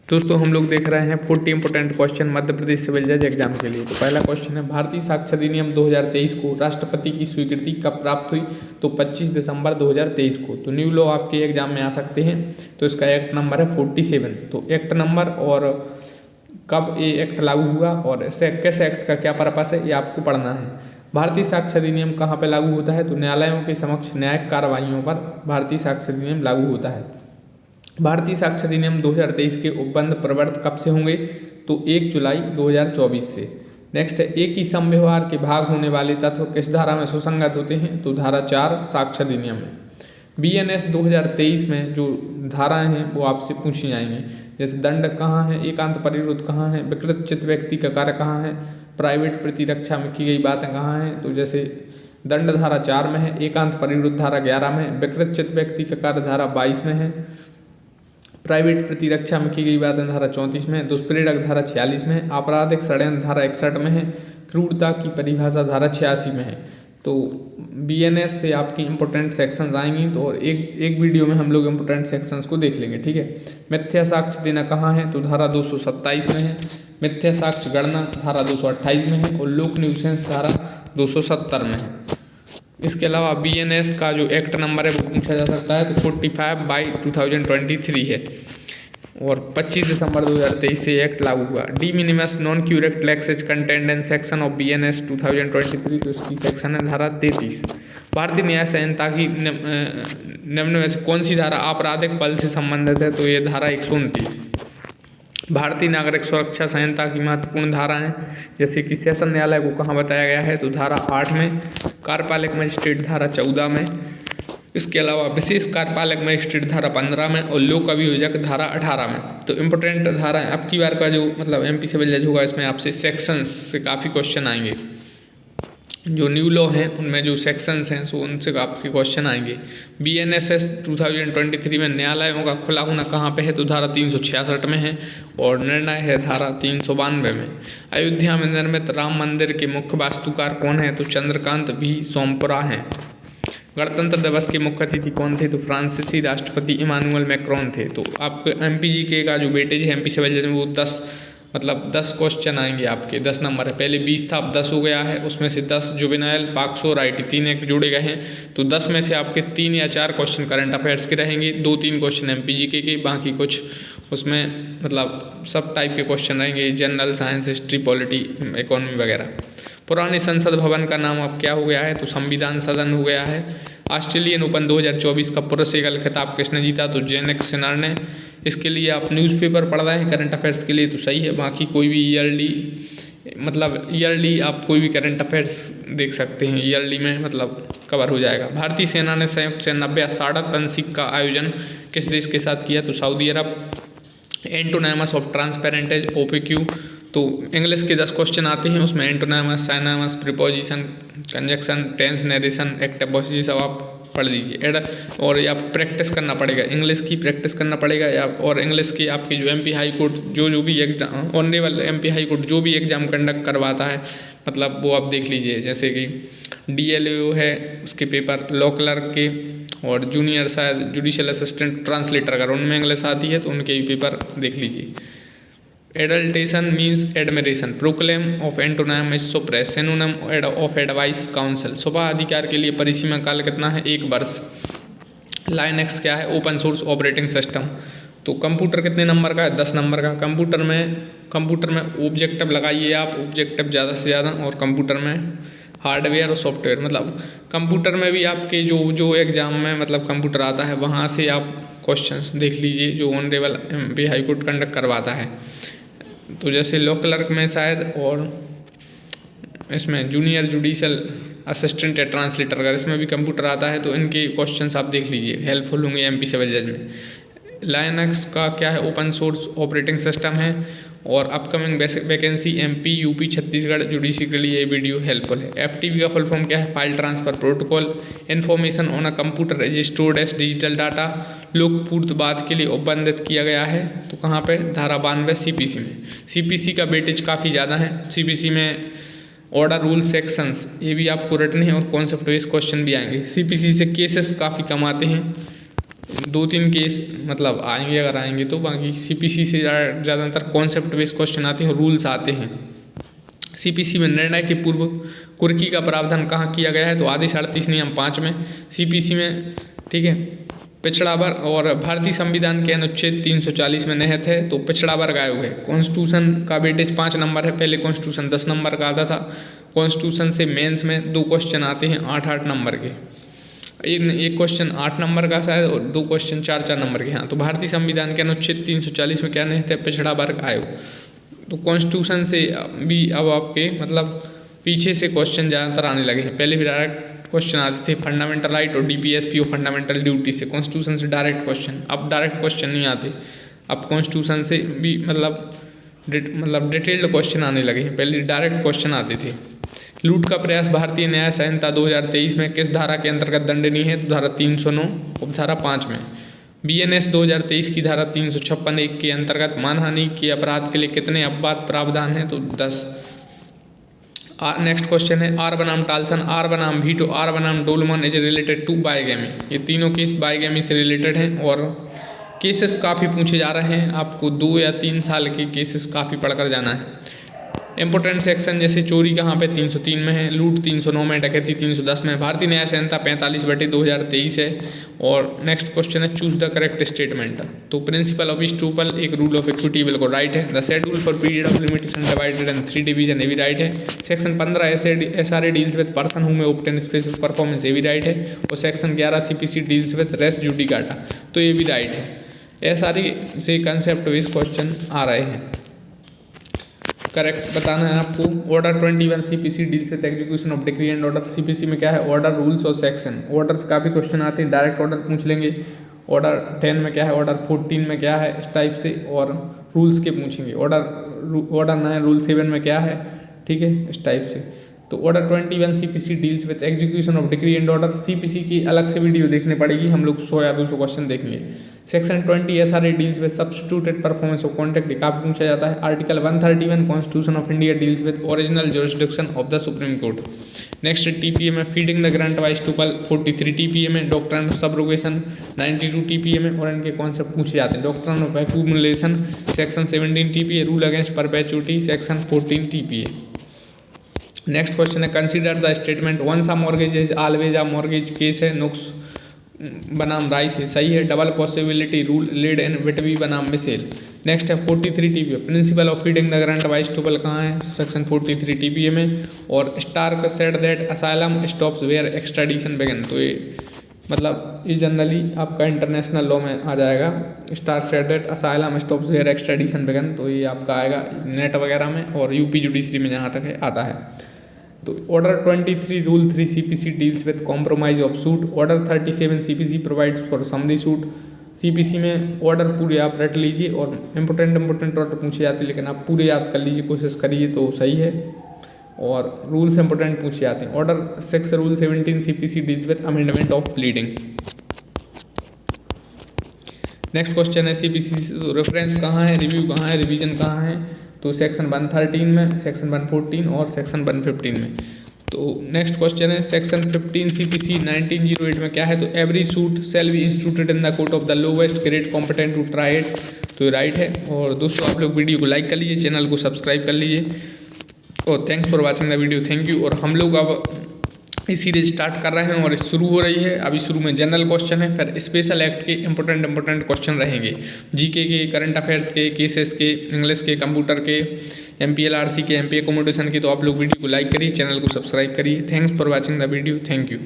दोस्तों हम लोग देख रहे हैं 40 important question Madhya Pradesh civil जज एग्जाम के लिए। तो पहला क्वेश्चन है, भारतीय साक्ष्य अधिनियम 2023 को राष्ट्रपति की स्वीकृति कब प्राप्त हुई? तो 25 दिसंबर 2023 को। तो न्यू लॉ आपके एग्जाम में आ सकते हैं। तो इसका एक्ट नंबर है 47। तो एक्ट नंबर और कब ये एक्ट लागू हुआ और इससे किस एक्ट का क्या पर्पस है ये आपको पढ़ना है। भारतीय साक्ष्य अधिनियम कहाँ पर लागू होता है? तो न्यायालयों के समक्ष न्यायिक कार्रवाइयों पर भारतीय साक्ष्य अधिनियम लागू होता है। भारतीय साक्ष्य अधिनियम 2023 के उपबंध प्रवर्त कब से होंगे? तो 1 जुलाई 2024 से। नेक्स्ट है, एक ही समव्यवहार के भाग होने वाले तत्व किस धारा में सुसंगत होते हैं? तो धारा 4 साक्ष्य अधिनियम में। BNS 2023 में जो धाराएं हैं वो आपसे पूछी जाएंगी, जैसे दंड कहाँ है, एकांत परिरुद्ध कहाँ है, विकृत चित्त व्यक्ति का कार्य कहाँ है, प्राइवेट प्रतिरक्षा में की गई बातें कहाँ हैं। तो जैसे दंड धारा 4 में है, एकांत परिरुद्ध धारा 11 में है, विकृत चित्त व्यक्ति का कार्य धारा 22 में है, प्राइवेट प्रतिरक्षा में की गई बातें धारा 34 में है, दुष्प्रेरक धारा 46 में है, आपराधिक षड्यंत्र धारा 61 में है, क्रूरता की परिभाषा धारा 86 में है। तो BNS से आपकी इंपोर्टेंट सेक्शंस आएंगी। तो और एक वीडियो में हम लोग इंपोर्टेंट सेक्शंस को देख लेंगे, ठीक है। मिथ्या साक्ष्य देना कहाँ है? तो धारा 227 में है, मिथ्या साक्ष्य गणना धारा 228 में है और लोक न्यूसेंस धारा 270 में है। इसके अलावा BNS का जो एक्ट नंबर है वो पूछा जा सकता है, तो 45/2023 है और 25 दिसंबर 2023 से एक्ट लागू हुआ। D minimus non curate tax is contained in section of BNS 2023। तो इसकी सेक्शन है धारा 33। भारतीय न्याय संहिता की निम्न में से कौन सी धारा आपराधिक बल से संबंधित है? तो ये धारा 129। भारतीय नागरिक सुरक्षा संहिता की महत्वपूर्ण धाराएं, जैसे कि सेशन न्यायालय को कहाँ बताया गया है? तो धारा 8 में, कार्यपालक मजिस्ट्रेट धारा 14 में, इसके अलावा विशेष कार्यपालक मजिस्ट्रेट धारा 15 में और लोक अभियोजक धारा 18 में। तो इम्पोर्टेंट धारा है। अब की बार का जो MP सिविल जज होगा इसमें आपसे सेक्शंस से काफ़ी क्वेश्चन आएंगे। जो न्यू लॉ हैं उनमें जो सेक्शंस हैं सो उनसे आपके क्वेश्चन आएंगे। BNSS 2023 में न्यायालयों का खुला होना कहाँ पे है? तो धारा 366 में है और निर्णय है धारा 392 में। अयोध्या में निर्मित राम मंदिर के मुख्य वास्तुकार कौन है? तो चंद्रकांत V सोमपुरा हैं। गणतंत्र दिवस के मुख्य अतिथि कौन थे? तो फ्रांसीसी राष्ट्रपति इमानुअल मैक्रोन थे। तो आपके MPGK का जो वेटेज है MP सिविल जज में वो 10 क्वेश्चन आएंगे आपके। 10 नंबर है, पहले 20 था अब 10 हो गया है। उसमें से 10 जुवेनाइल, पॉक्सो और IT 3 एक्ट जोड़े गए हैं। तो 10 में से आपके 3 या 4 क्वेश्चन करंट अफेयर्स के रहेंगे, 2-3 क्वेश्चन MPGK के, बाकी कुछ उसमें सब टाइप के क्वेश्चन रहेंगे, general science, history, polity, economy वगैरह। पुराने संसद भवन का नाम अब क्या हो गया है? तो संविधान सदन हो गया है। ऑस्ट्रेलियन ओपन 2024 का पुरुष एकल खिताब किसने जीता? तो जेनिक सिनर ने। इसके लिए आप न्यूज़पेपर पढ़ रहे हैं करंट अफेयर्स के लिए तो सही है, बाकी कोई भी ईयरली आप कोई भी करंट अफेयर्स देख सकते हैं, ईयरली में कवर हो जाएगा। भारतीय सेना ने संयुक्त से 90 साड़ा तनसीक का आयोजन किस देश के साथ किया? तो Saudi Arab. Antonyms of transparent OPQ। तो इंग्लिश के 10 क्वेश्चन आते हैं, उसमें antonyms, synonyms, preposition, conjunction, tense, narration, active voice, ये सब आप पढ़ लीजिए। और ये आपको प्रैक्टिस करना पड़ेगा, इंग्लिश की प्रैक्टिस करना पड़ेगा और इंग्लिश के आपके जो MP हाई कोर्ट जो भी exam, honourable MP high court जो भी एग्जाम कंडक्ट करवाता है वो आप देख लीजिए। जैसे कि DLO है उसके पेपर, लॉ क्लर्क के और जूनियर शायद जुडिशियल असिस्टेंट ट्रांसलेटर, अगर उनमें इंग्लिश आती है तो उनके भी पेपर देख लीजिए। Adulteration means admiration, proclaim of antonym is suppress, synonym of advice, counsel. सुबह अधिकार के लिए परिसीमा काल कितना है? 1 वर्ष। लाइनक्स क्या है? Open source operating system. तो कंप्यूटर कितने नंबर का है? 10 नंबर का। कंप्यूटर में ऑब्जेक्टिव लगाइए आप, ऑब्जेक्टिव ज़्यादा से ज़्यादा, और कंप्यूटर में हार्डवेयर और सॉफ्टवेयर, कंप्यूटर में भी आपके जो एग्जाम में कंप्यूटर आता है वहाँ से आप क्वेश्चंस देख लीजिए जो honourable MP high court conduct करवाता है। तो जैसे लॉ क्लर्क में शायद, और इसमें जूनियर जुडिशियल असिस्टेंट या ट्रांसलेटर, अगर इसमें भी कंप्यूटर आता है तो इनके क्वेश्चंस आप देख लीजिए, हेल्पफुल होंगे MP सिविल जज में। लाइनक्स का क्या है? ओपन सोर्स ऑपरेटिंग सिस्टम है। और upcoming vacancy MP UP Chhattisgarh judiciary के लिए ये वीडियो हेल्पफुल है। FTP का फुल फॉर्म क्या है? File transfer protocol. Information on a computer is stored as digital data. लोकपूर्तवाद के लिए उपबंधित किया गया है तो कहाँ पे? धारा 92 CPC में। CPC का वेटेज काफ़ी ज़्यादा है। CPC में ऑर्डर, रूल, सेक्शंस ये भी आपको रटने हैं और कॉन्सेप्ट बेस्ड क्वेश्चन भी आएंगे। CPC से केसेस काफ़ी कम आते हैं 2-3 केस मतलब आएंगे अगर आएंगे तो, बाकी सीपीसी से ज़्यादातर कॉन्सेप्ट बेस्ड क्वेश्चन आते हैं, रूल्स आते हैं। सीपीसी में निर्णय के पूर्व कुर्की का प्रावधान कहाँ किया गया है, तो आदेश 38 नियम 5 में सीपीसी में, ठीक है। पिछड़ा वर्ग और भारतीय संविधान के अनुच्छेद 340 में निहित है, तो पिछड़ा वर्ग आयोग है। कॉन्स्टिट्यूशन का वेटेज 5 नंबर है, पहले कॉन्स्टिट्यूशन 10 नंबर का आता था। कॉन्स्टिट्यूशन से मेंस में 2 क्वेश्चन आते हैं 8-8 नंबर के, एक क्वेश्चन 8 नंबर का शायद और 2 क्वेश्चन 4-4 नंबर के। हाँ, तो भारतीय संविधान के अनुच्छेद 340 में क्या निहित है, पिछड़ा वर्ग आयोग। तो कॉन्स्टिट्यूशन से भी अब आपके मतलब पीछे से क्वेश्चन ज़्यादातर आने लगे हैं। पहले भी डायरेक्ट क्वेश्चन आते थे फंडामेंटल राइट और डीपीएसपी और फंडामेंटल ड्यूटी से, कॉन्स्टिट्यूशन से डायरेक्ट क्वेश्चन। अब डायरेक्ट क्वेश्चन नहीं आते, अब कॉन्स्टिट्यूशन से भी मतलब डिटेल्ड क्वेश्चन आने लगे हैं, पहले डायरेक्ट क्वेश्चन आते थे। लूट का प्रयास भारतीय न्याय संहिता 2023 में किस धारा के अंतर्गत दंडनीय है, तो धारा 309 उपधारा 5 में। बीएनएस 2023 की धारा 356(1) के अंतर्गत मानहानि के अपराध के लिए कितने अपवाद प्रावधान हैं, तो 10। नेक्स्ट क्वेश्चन है आर बनाम टाल्सन, आर बनाम वीटो, आर बनाम डोलमन इज रिलेटेड टू बाइगेमी। ये तीनों केस बाइगेमी से रिलेटेड हैं और केसेस काफ़ी पूछे जा रहे हैं, आपको 2 या 3 साल के केसेस काफ़ी पढ़कर जाना है। इंपॉर्टेंट सेक्शन जैसे चोरी कहाँ पे 303 में है, लूट 309 में, डकैती 310 में, भारतीय न्याय संहिता 45/2023 है। और नेक्स्ट क्वेश्चन है चूज द करेक्ट स्टेटमेंट। तो प्रिंसिपल ऑफ ईस्टरूपल एक रूल ऑफ इक्विटी को राइट है। The schedule for period of limitation divided in 3 division ये भी राइट है। Section 15 SRA deals with person who may obtain specific performance ये भी right है। और section 11 CPC deals with res judicata ये भी राइट है। SRA से कंसेप्ट बेस्ड क्वेश्चन आ रहे हैं, करेक्ट बताना है आपको। Order 21 CPC deals with execution of decree and order. CPC में क्या है, ऑर्डर, रूल्स और सेक्शन। ऑर्डर से काफ़ी क्वेश्चन आते हैं, डायरेक्ट ऑर्डर पूछ लेंगे। ऑर्डर 10 में क्या है, ऑर्डर 14 में क्या है, इस टाइप से। और रूल्स के पूछेंगे, ऑर्डर 9 रूल 7 में क्या है, ठीक है, इस टाइप से। तो order 21 CPC deals with execution of decree and order. CPC की अलग से वीडियो देखने पड़ेगी, हम लोग 100 या 200 क्वेश्चन देखेंगे। Section 20 SRA deals with substituted performance of contract, काफी पूछा जाता है। Article 131 constitution of India deals with original jurisdiction of the supreme court. Next TPA में feeding the grant by tuple 43 TPA में, डॉक्ट्रिन ऑफ सबरोगेशन 92 TPA में, और इनके concept पूछे जाते हैं। Doctrine of accumulation section 17 TPA, rule against perpetuity section 14 TPA। Next question है consider the statement once a mortgage is always a mortgage case है, Noakes बनाम राइस है, सही है। Double possibility rule lead in Whitby बनाम Mitchell. Next है 43 TPA principle of feeding the grant by estoppel कहाँ है, सेक्शन 43 TPA में। और Stark said that asylum stops where extradition begin, तो ये मतलब ये जनरली आपका इंटरनेशनल लॉ में आ जाएगा। Stark said that asylum stops where extradition begin, तो ये आपका आएगा नेट वगैरह में और यूपी जुडिशरी में जहाँ तक है आता है। तो order 23 rule 3 CPC deals with compromise of suit. Order 37 CPC provides for summary suit. CPC में ऑर्डर पूरे आप रट लीजिए और इंपॉर्टेंट ऑर्डर पूछे जाते हैं, लेकिन आप पूरे याद कर लीजिए, कोशिश करिए तो सही है। और रूल्स इंपॉर्टेंट पूछे जाते हैं। Order 6 rule 17 CPC deals with amendment of pleading. Next question है CPC रेफरेंस कहाँ है, रिव्यू कहाँ है, रिवीजन कहाँ है, तो सेक्शन 113 में, सेक्शन 114 और सेक्शन 115 में। तो नेक्स्ट क्वेश्चन है सेक्शन 15 CPC 1908 में क्या है, तो every suit shall be instituted in the court of the lowest grade competent to try it, तो ये राइट है। और दोस्तों आप लोग वीडियो को लाइक कर लीजिए, चैनल को सब्सक्राइब कर लीजिए और thanks for watching the video, thank you. और हम लोग अब इस सीरीज स्टार्ट कर रहे हैं और शुरू हो रही है। अभी शुरू में जनरल क्वेश्चन है, फिर स्पेशल एक्ट के इंपॉर्टेंट क्वेश्चन रहेंगे, जीके के, करंट अफेयर्स के, केसेस के, इंग्लिश के, कंप्यूटर के, MPLRC के, MP एकोमोडेशन के। तो आप लोग वीडियो को लाइक करिए, चैनल को सब्सक्राइब करिए। Thanks for watching the video, thank you.